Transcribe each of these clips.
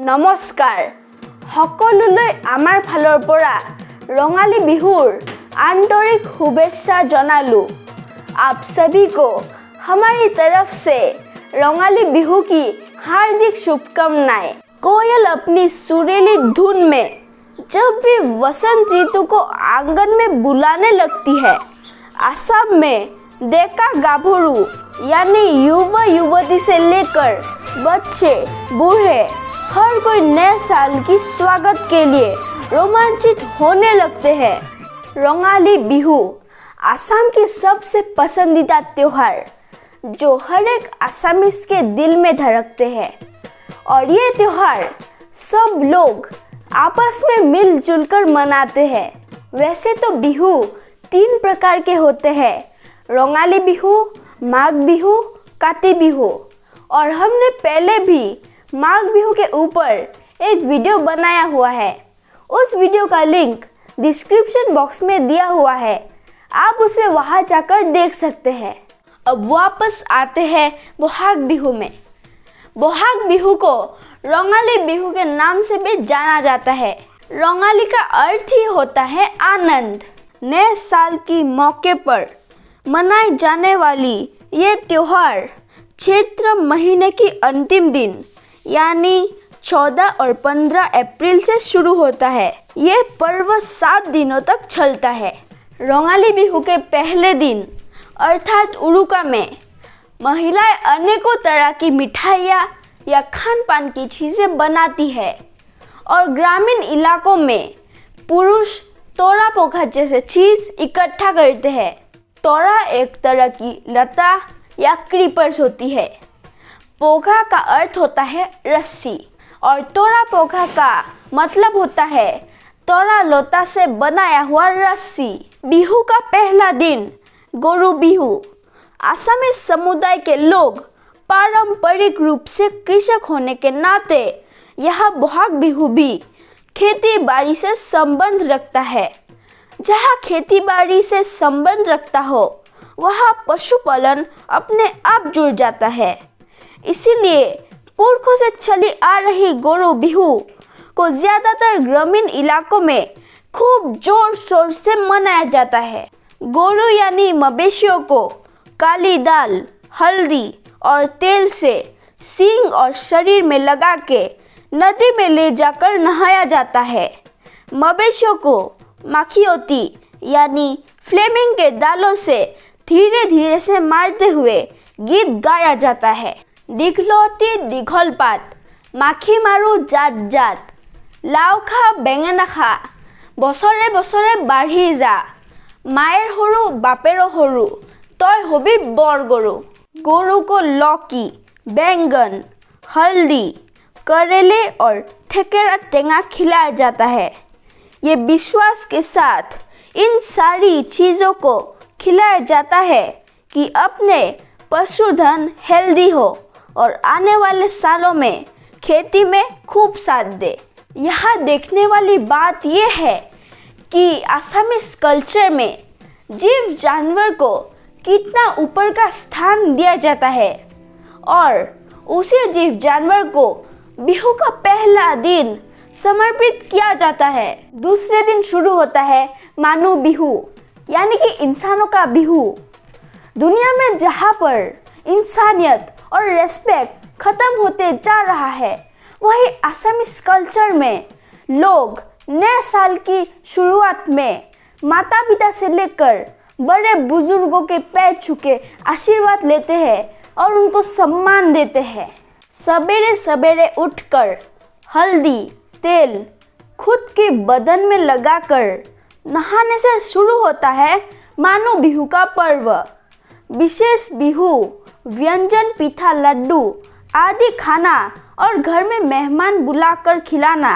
নমস্কাৰ সকলোলৈ আমাৰ ফালৰ পৰা ৰঙালী বিহুৰ आंतरिक शुभेच्छा जनालू। आप सभी को हमारी तरफ से रंगाली बिहू की हार्दिक शुभकामनाएं। कोयल अपनी सुरीली धुन में जब भी वसंत ऋतु को आंगन में बुलाने लगती है, असम में देखा गाभरू यानी युवा युवती से लेकर बच्चे बूढ़े हर कोई नए साल की स्वागत के लिए रोमांचित होने लगते हैं। रंगाली बिहू असम की सबसे पसंदीदा त्योहार जो हर एक असमीज के दिल में धड़कते हैं, और ये त्योहार सब लोग आपस में मिलजुल कर मनाते हैं। वैसे तो बिहू 3 प्रकार के होते हैं, रंगाली बिहू, माघ बिहू, काती बिहू, और हमने पहले भी माघ बिहू के ऊपर एक वीडियो बनाया हुआ है। उस वीडियो का लिंक डिस्क्रिप्शन बॉक्स में दिया हुआ है, आप उसे वहां जाकर देख सकते हैं। अब वापस आते हैं बोहाग बिहू में। बोहाग बिहू को रंगाली बिहू के नाम से भी जाना जाता है। रंगाली का अर्थ ही होता है आनंद। नए साल की मौके पर मनाई जाने वाली ये त्योहार चैत्र महीने की अंतिम दिन यानी 14 और 15 अप्रैल से शुरू होता है। ये पर्व 7 दिनों तक चलता है। रंगाली बिहू के पहले दिन अर्थात उरुका में महिलाएं अनेकों तरह की मिठाइयाँ या खान पान की चीज़ें बनाती है, और ग्रामीण इलाकों में पुरुष तोरा पोखा जैसे चीज़ इकट्ठा करते हैं। तोरा एक तरह की लता या क्रीपर्स होती है। पोखा का अर्थ होता है रस्सी, और तोरा पोखा का मतलब होता है तोरा लोता से बनाया हुआ रस्सी। बिहू का पहला दिन गोरु बिहू। असमी समुदाय के लोग पारंपरिक रूप से कृषक होने के नाते यह बोहाग बिहू भी खेती बाड़ी से संबंध रखता है। जहाँ खेती बाड़ी से संबंध रखता हो वहाँ पशुपालन अपने आप जुड़ जाता है। इसीलिए पुरखों से चली आ रही गोरु बिहू को ज्यादातर ग्रामीण इलाकों में खूब जोर शोर से मनाया जाता है। गोरु यानी मवेशियों को काली दाल, हल्दी और तेल से सींग और शरीर में लगा के नदी में ले जाकर नहाया जाता है। मवेशियों को माखियोती यानी फ्लेमिंग के दालों से धीरे धीरे से मारते हुए गीत गाया जाता है। दीघलती दीघल पात, माखी मारू जात जात, लाव खा बेঙেনা खा, बछरे बछरे बाढ़ी जा, मायर सरू बापेरो सरू, तय हबी बर गरु। गरु को लौकी, बैंगन, हल्दी, करेले और थेकेरा टेंगा खिलाया जाता है। ये विश्वास के साथ इन सारी चीज़ों को खिलाया जाता है कि अपने पशुधन हेल्दी हो और आने वाले सालों में खेती में खूब साथ दे। यहाँ देखने वाली बात यह है कि असमीज कल्चर में जीव जानवर को कितना ऊपर का स्थान दिया जाता है, और उसी जीव जानवर को बिहू का पहला दिन समर्पित किया जाता है। दूसरे दिन शुरू होता है मानू बिहू यानी कि इंसानों का बिहू। दुनिया में जहाँ पर इंसानियत और रेस्पेक्ट खत्म होते जा रहा है, वही असमीज कल्चर में लोग नए साल की शुरुआत में माता पिता से लेकर बड़े बुजुर्गों के पैर छूके आशीर्वाद लेते हैं और उनको सम्मान देते हैं। सवेरे सवेरे उठकर हल्दी तेल खुद के बदन में लगाकर नहाने से शुरू होता है मानू बिहू का पर्व। विशेष बिहू व्यंजन, पीठा, लड्डू आदि खाना और घर में मेहमान बुलाकर खिलाना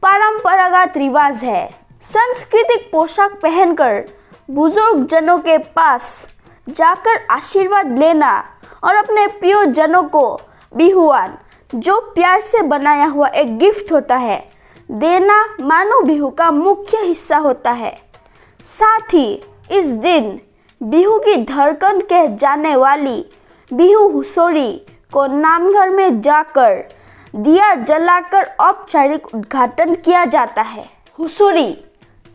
परंपरागत रिवाज है। सांस्कृतिक पोशाक पहनकर बुजुर्ग जनों के पास जाकर आशीर्वाद लेना और अपने प्रियजनों को बिहुआन, जो प्यार से बनाया हुआ एक गिफ्ट होता है, देना मानू बिहू का मुख्य हिस्सा होता है। साथ ही इस दिन बिहू की धड़कन कह जाने वाली बिहू हुसोरी को नामघर में जाकर दिया जलाकर औपचारिक उद्घाटन किया जाता है। हुसुरी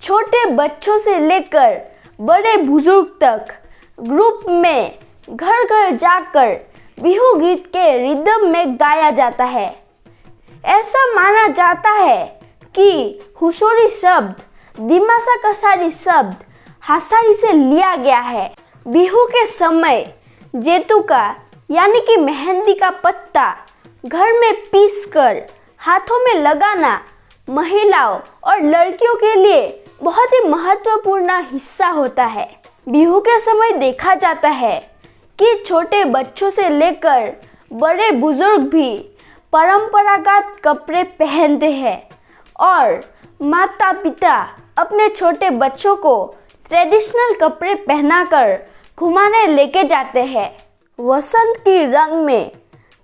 छोटे बच्चों से लेकर बड़े बुजुर्ग तक ग्रुप में घर घर जाकर बिहू गीत के रिदम में गाया जाता है। ऐसा माना जाता है कि हुसुरी शब्द दिमासा कसारी शब्द हासारी से लिया गया है। बिहू के समय जेतुका यानी कि मेहंदी का पत्ता घर में पीसकर हाथों में लगाना महिलाओं और लड़कियों के लिए बहुत ही महत्वपूर्ण हिस्सा होता है। बिहू के समय देखा जाता है कि छोटे बच्चों से लेकर बड़े बुजुर्ग भी परंपरागत कपड़े पहनते हैं और माता पिता अपने छोटे बच्चों को ट्रेडिशनल कपड़े पहनाकर घुमाने लेके जाते हैं। वसंत की रंग में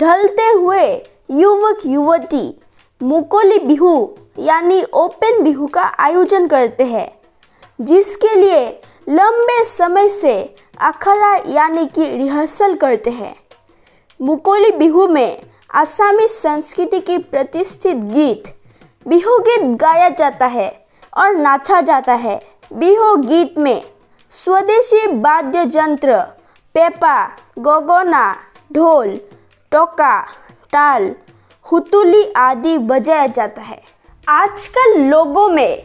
ढलते हुए युवक युवती मुकोली बिहू यानी ओपन बिहू का आयोजन करते हैं, जिसके लिए लंबे समय से अखाड़ा यानी कि रिहर्सल करते हैं। मुकोली बिहू में आसामी संस्कृति की प्रतिष्ठित गीत बिहू गीत गाया जाता है और नाचा जाता है। बिहू गीत में स्वदेशी वाद्य यंत्र पेपा, गोगोना, ढोल, टोका, ताल, हुतुली आदि बजाया जाता है। आजकल लोगों में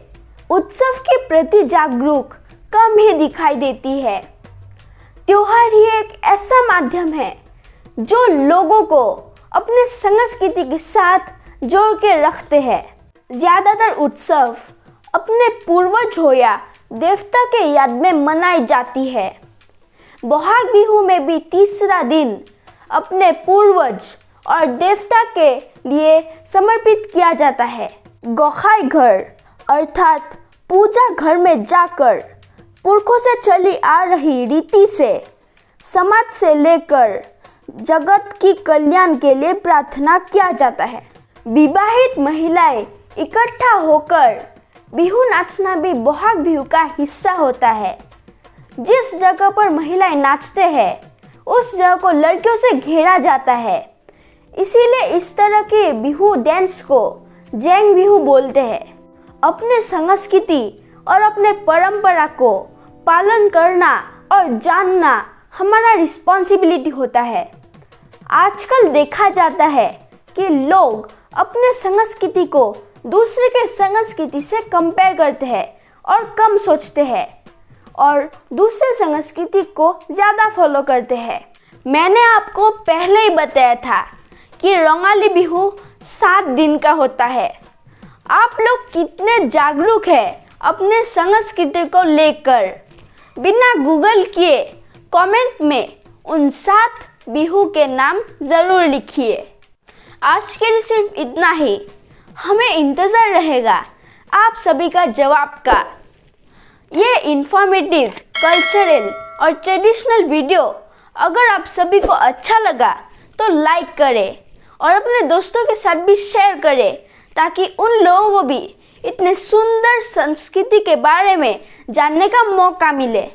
उत्सव के प्रति जागरूक कम ही दिखाई देती है। त्योहार ही एक ऐसा माध्यम है जो लोगों को अपने संस्कृति के साथ जोड़ के रखते हैं। ज़्यादातर उत्सव अपने पूर्वज हो या देवता के याद में मनाई जाती है। बोहाग बिहू में भी तीसरा दिन अपने पूर्वज और देवता के लिए समर्पित किया जाता है। गोखाई घर अर्थात पूजा घर में जाकर पुरखों से चली आ रही रीति से समाज से लेकर जगत की कल्याण के लिए प्रार्थना किया जाता है। विवाहित महिलाएं इकट्ठा होकर बिहू नाचना भी बोहाग बिहू का हिस्सा होता है। जिस जगह पर महिलाएं नाचते हैं उस जगह को लड़कियों से घेरा जाता है, इसीलिए इस तरह के बिहू डांस को जेंग बिहू बोलते हैं। अपने संस्कृति और अपने परंपरा को पालन करना और जानना हमारा रिस्पॉन्सिबिलिटी होता है। आजकल देखा जाता है कि लोग अपने संस्कृति को दूसरे के संस्कृति से कंपेयर करते हैं और कम सोचते हैं और दूसरे संस्कृति को ज़्यादा फॉलो करते हैं। मैंने आपको पहले ही बताया था कि रोंगाली बिहू 7 दिन का होता है। आप लोग कितने जागरूक हैं अपने संस्कृति को लेकर? बिना गूगल किए कमेंट में उन 7 बिहू के नाम ज़रूर लिखिए। आज के लिए सिर्फ इतना ही। हमें इंतज़ार रहेगा आप सभी का जवाब का। ये इंफॉर्मेटिव, कल्चरल और ट्रेडिशनल वीडियो अगर आप सभी को अच्छा लगा तो लाइक करें और अपने दोस्तों के साथ भी शेयर करें ताकि उन लोगों को भी इतने सुंदर संस्कृति के बारे में जानने का मौका मिले।